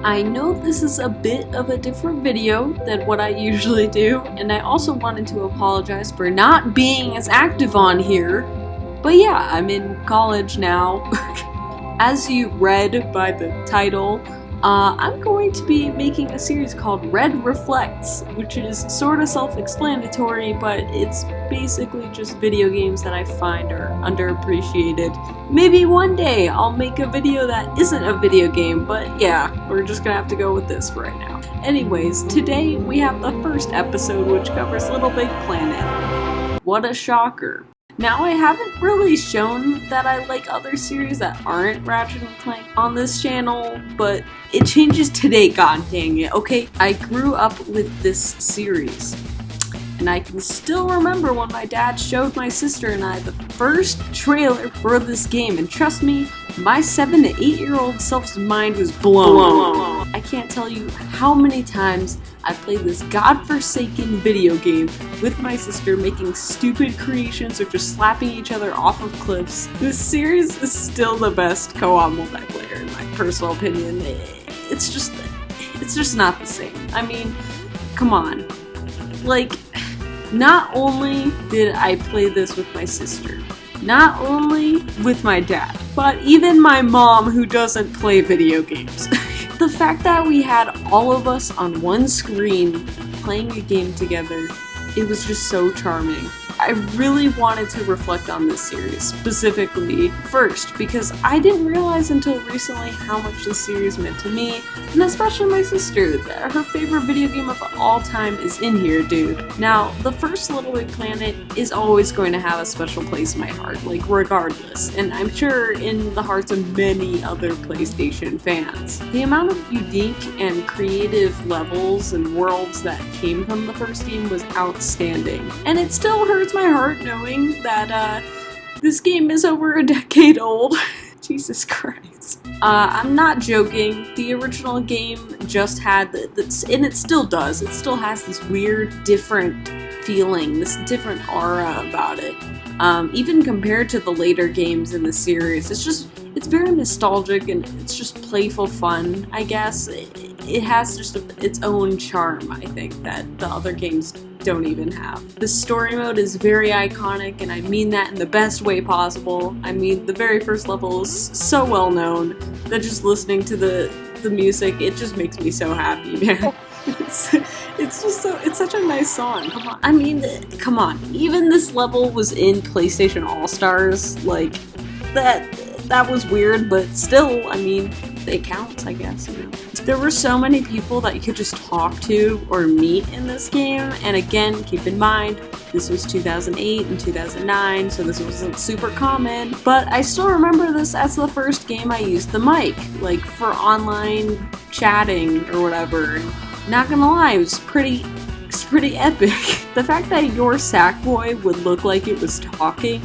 I know this is a bit of a different video than what I usually do, and I also wanted to apologize for not being as active on here, but yeah, I'm in college now. As you read by the title, I'm going to be making a series called Red Reflects, which is sort of self-explanatory, but it's basically just video games that I find are underappreciated. Maybe one day I'll make a video that isn't a video game, but yeah, we're just gonna have to go with this for right now. Anyways, today we have the first episode, which covers LittleBigPlanet. What a shocker. Now, I haven't really shown that I like other series that aren't Ratchet and Clank on this channel, but it changes today, god dang it, okay? I grew up with this series, and I can still remember when my dad showed my sister and I the first trailer for this game, and trust me, my 7 to 8-year-old self's mind was blown. I can't tell you how many times I played this godforsaken video game with my sister, making stupid creations or just slapping each other off of cliffs. This series is still the best co-op multiplayer in my personal opinion. It's just not the same. I mean, come on. Like, not only did I play this with my sister, not only with my dad, but even my mom, who doesn't play video games. The fact that we had all of us on one screen playing a game together, it was just so charming. I really wanted to reflect on this series, specifically first, because I didn't realize until recently how much this series meant to me, and especially my sister. Her favorite video game of all time is in here, dude. Now, the first LittleBigPlanet is always going to have a special place in my heart, like regardless, and I'm sure in the hearts of many other PlayStation fans. The amount of unique and creative levels and worlds that came from the first game was outstanding, and it still hurts my heart knowing that this game is over a decade old. Jesus Christ. I'm not joking. The original game just had and it still does. It still has this weird, different feeling, this different aura about it. Even compared to the later games in the series, it's very nostalgic and it's just playful fun, I guess. It has just its own charm, I think, that the other games don't even have. The story mode is very iconic, and I mean that in the best way possible. I mean, the very first level is so well known that just listening to the music, it just makes me so happy, man. It's such a nice song. Come on. I mean, come on. Even this level was in PlayStation All-Stars. Like, that was weird, but still, I mean, it counts, I guess, you know. There were so many people that you could just talk to or meet in this game, and again, keep in mind, this was 2008 and 2009, so this wasn't super common, but I still remember this as the first game I used the mic, like, for online chatting or whatever. Not gonna lie, it's pretty epic. The fact that your Sackboy would look like it was talking,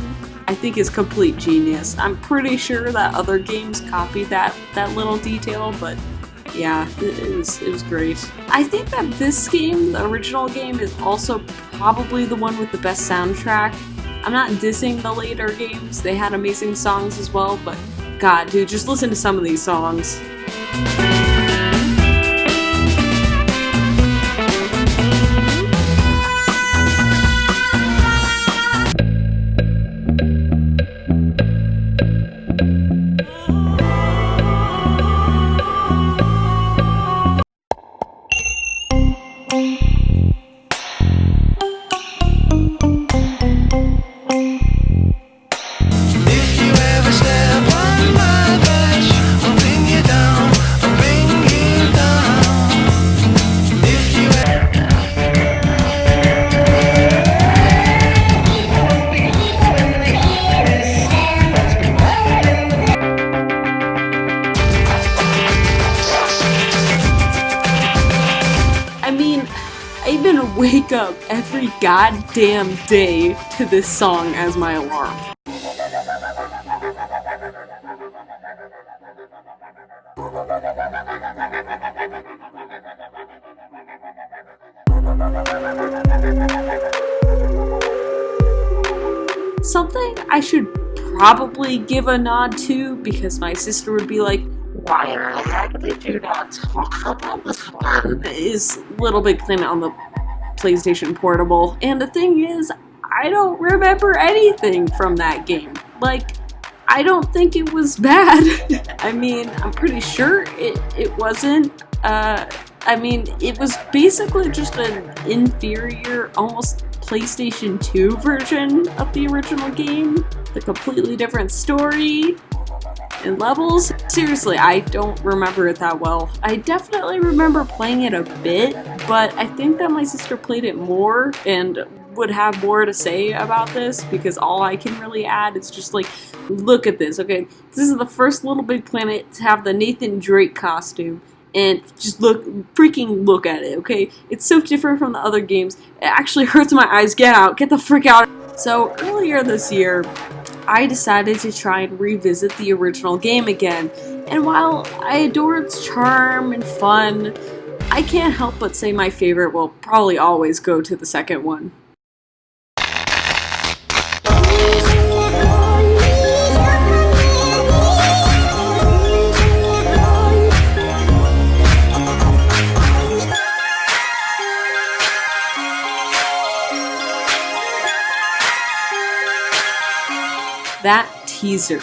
I think is complete genius. I'm pretty sure that other games copied that little detail, but yeah, it was great. I think that this game, the original game, is also probably the one with the best soundtrack. I'm not dissing the later games, they had amazing songs as well, but god, dude, just listen to some of these songs. Wake up every goddamn day to this song as my alarm. Something I should probably give a nod to, because my sister would be like, why did you not talk about this one? Is Little Big Planet on the PlayStation Portable. And the thing is, I don't remember anything from that game. Like, I don't think it was bad. I mean, I'm pretty sure it wasn't. I mean, it was basically just an inferior, almost PlayStation 2 version of the original game. The completely different story and levels. Seriously, I don't remember it that well. I definitely remember playing it a bit, but I think that my sister played it more and would have more to say about this, because all I can really add is just like, look at this, okay? This is the first Little Big Planet to have the Nathan Drake costume, and just freaking look at it, okay? It's so different from the other games. It actually hurts my eyes. Get out. Get the frick out. So earlier this year, I decided to try and revisit the original game again. And while I adore its charm and fun, I can't help but say my favorite will probably always go to the second one. That teaser.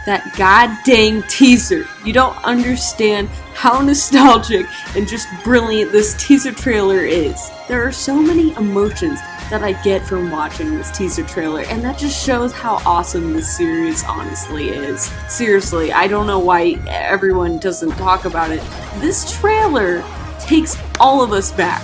That goddamn teaser. You don't understand how nostalgic and just brilliant this teaser trailer is. There are so many emotions that I get from watching this teaser trailer, and that just shows how awesome this series honestly is. Seriously, I don't know why everyone doesn't talk about it. This trailer takes all of us back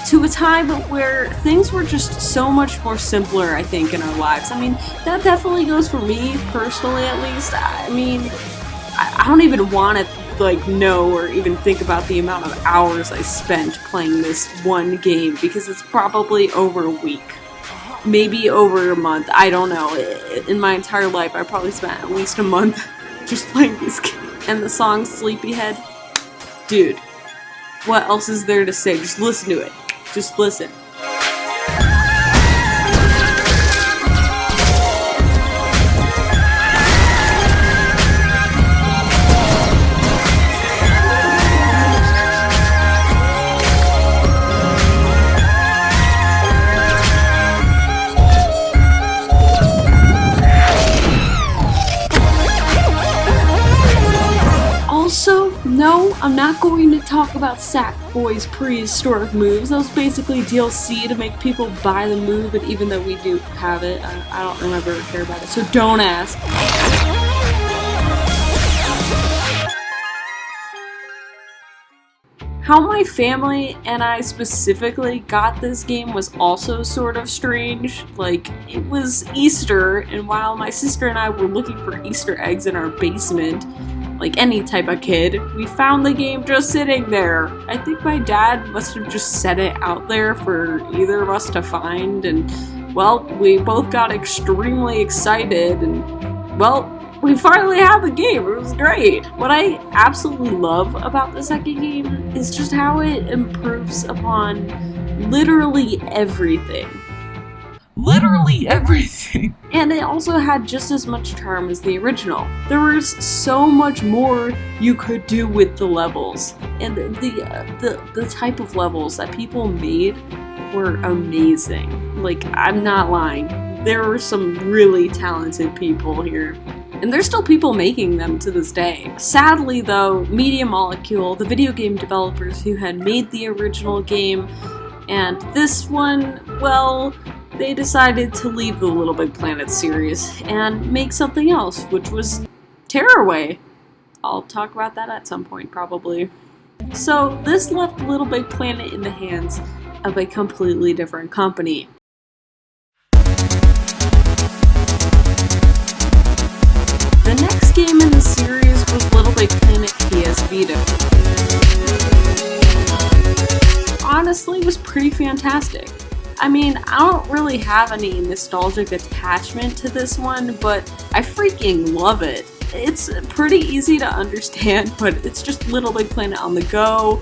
to a time where things were just so much more simpler, I think, in our lives. I mean, that definitely goes for me, personally at least. I mean, I don't even want to, like, know or even think about the amount of hours I spent playing this one game, because it's probably over a week. Maybe over a month, I don't know. In my entire life, I probably spent at least a month just playing this game. And the song Sleepyhead, dude, what else is there to say? Just listen to it. Just listen. Also, no, I'm not going to talk about Sackboy's prehistoric moves. That was basically DLC to make people buy the move, and even though we do have it, I don't remember or care about it, so don't ask. How my family and I specifically got this game was also sort of strange. Like, it was Easter, and while my sister and I were looking for Easter eggs in our basement, like any type of kid, we found the game just sitting there. I think my dad must have just set it out there for either of us to find, and, well, we both got extremely excited, and, well, we finally have the game. It was great. What I absolutely love about the second game is just how it improves upon literally everything. Literally everything. And it also had just as much charm as the original. There was so much more you could do with the levels, and the type of levels that people made were amazing. Like, I'm not lying. There were some really talented people here. And there's still people making them to this day. Sadly though, Media Molecule, the video game developers who had made the original game, and this one, well, they decided to leave the Little Big Planet series and make something else, which was Tearaway. I'll talk about that at some point, probably. So this left Little Big Planet in the hands of a completely different company. The next game in the series was Little Big Planet PS Vita. Honestly, it was pretty fantastic. I mean, I don't really have any nostalgic attachment to this one, but I freaking love it. It's pretty easy to understand, but it's just Little Big Planet on the go.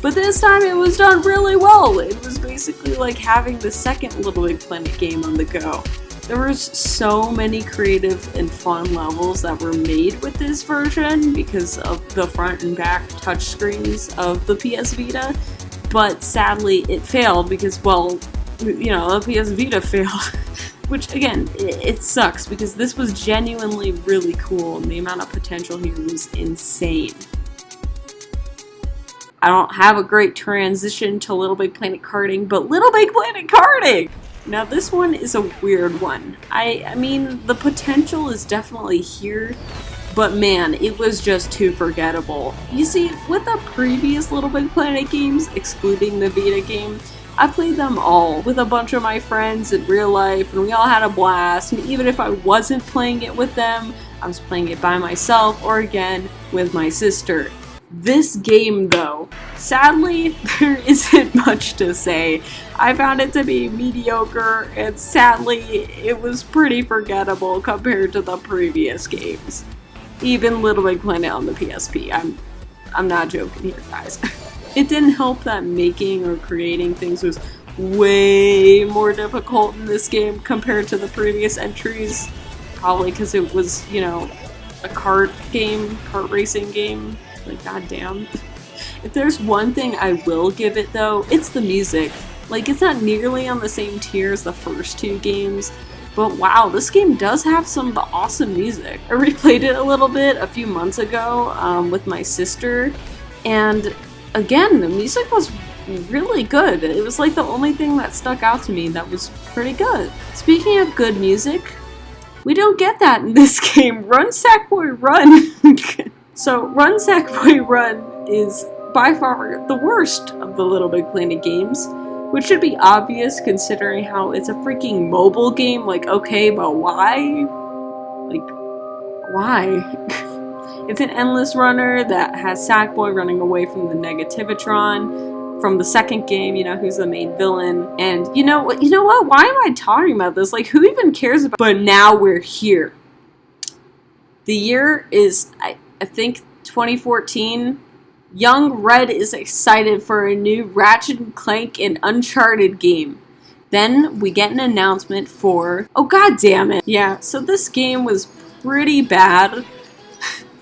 But this time it was done really well. It was basically like having the second Little Big Planet game on the go. There was so many creative and fun levels that were made with this version because of the front and back touchscreens of the PS Vita, but sadly it failed because, well, you know, the PS Vita failed. Which, again, it sucks because this was genuinely really cool and the amount of potential here was insane. I don't have a great transition to LittleBigPlanet Karting, but LittleBigPlanet Karting! Now this one is a weird one. I mean, the potential is definitely here, but man, it was just too forgettable. You see, with the previous LittleBigPlanet games, excluding the Vita game, I played them all with a bunch of my friends in real life, and we all had a blast, and even if I wasn't playing it with them, I was playing it by myself, or again, with my sister. This game, though, sadly, there isn't much to say. I found it to be mediocre, and sadly, it was pretty forgettable compared to the previous games. Even LittleBigPlanet on the PSP. I'm not joking here, guys. It didn't help that making or creating things was way more difficult in this game compared to the previous entries. Probably because it was, you know, a kart racing game. Like, goddamn. If there's one thing I will give it, though, it's the music. Like, it's not nearly on the same tier as the first two games, but wow, this game does have some awesome music. I replayed it a little bit a few months ago with my sister, and again, the music was really good. It was like the only thing that stuck out to me that was pretty good. Speaking of good music, we don't get that in this game. Run Sackboy Run! So, Run Sackboy Run is by far the worst of the LittleBigPlanet games, which should be obvious considering how it's a freaking mobile game. Like, okay, but why? Like, why? It's an endless runner that has Sackboy running away from the Negativitron from the second game, you know, who's the main villain. And you know what? Why am I talking about this? Like, who even cares about? But now we're here. The year is, I think, 2014. Young Red is excited for a new Ratchet and Clank and Uncharted game. Then we get an announcement for, oh god damn it. Yeah, so this game was pretty bad.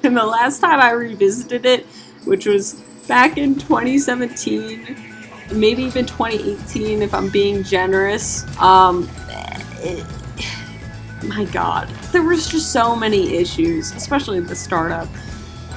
And the last time I revisited it, which was back in 2017, maybe even 2018 if I'm being generous, my god. There was just so many issues, especially at the startup.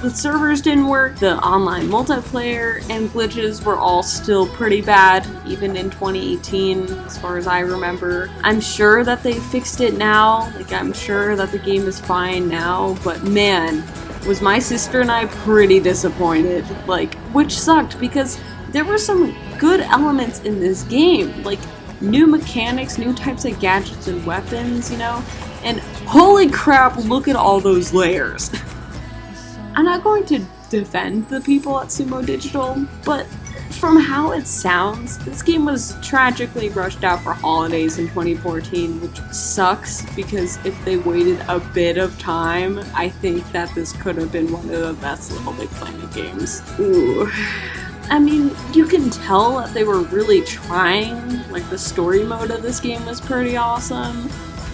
The servers didn't work, the online multiplayer and glitches were all still pretty bad, even in 2018, as far as I remember. I'm sure that they fixed it now, like I'm sure that the game is fine now, but man, was my sister and I pretty disappointed. Like, which sucked because there were some good elements in this game, like new mechanics, new types of gadgets and weapons, you know? And holy crap, look at all those layers. I'm not going to defend the people at Sumo Digital, but from how it sounds, this game was tragically rushed out for holidays in 2014, which sucks because if they waited a bit of time, I think that this could have been one of the best LittleBigPlanet games. Ooh. I mean, you can tell that they were really trying, like the story mode of this game was pretty awesome,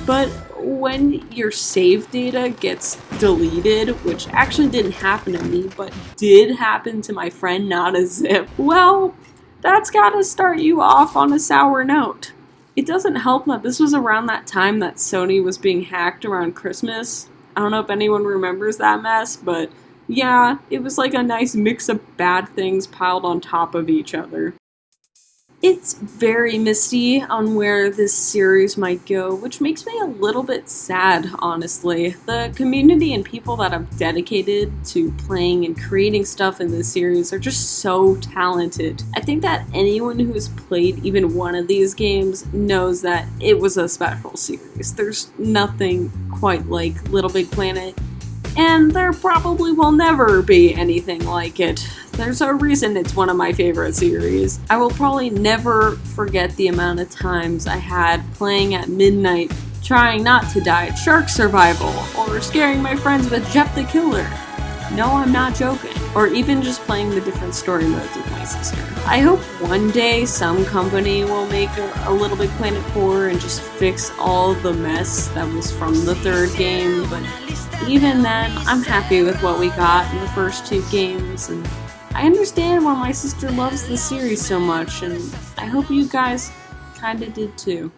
but when your save data gets deleted, which actually didn't happen to me, but did happen to my friend Not a Zip, well, that's gotta start you off on a sour note. It doesn't help that this was around that time that Sony was being hacked around Christmas. I don't know if anyone remembers that mess, but yeah, it was like a nice mix of bad things piled on top of each other. It's very misty on where this series might go, which makes me a little bit sad, honestly. The community and people that I've dedicated to playing and creating stuff in this series are just so talented. I think that anyone who has played even one of these games knows that it was a special series. There's nothing quite like LittleBigPlanet, and there probably will never be anything like it. There's a reason it's one of my favorite series. I will probably never forget the amount of times I had playing at midnight, trying not to die at Shark Survival, or scaring my friends with Jeff the Killer. No, I'm not joking. Or even just playing the different story modes with my sister. I hope one day some company will make a LittleBigPlanet 4 and just fix all the mess that was from the third game, but even then, I'm happy with what we got in the first two games, and I understand why my sister loves the series so much, and I hope you guys kinda did too.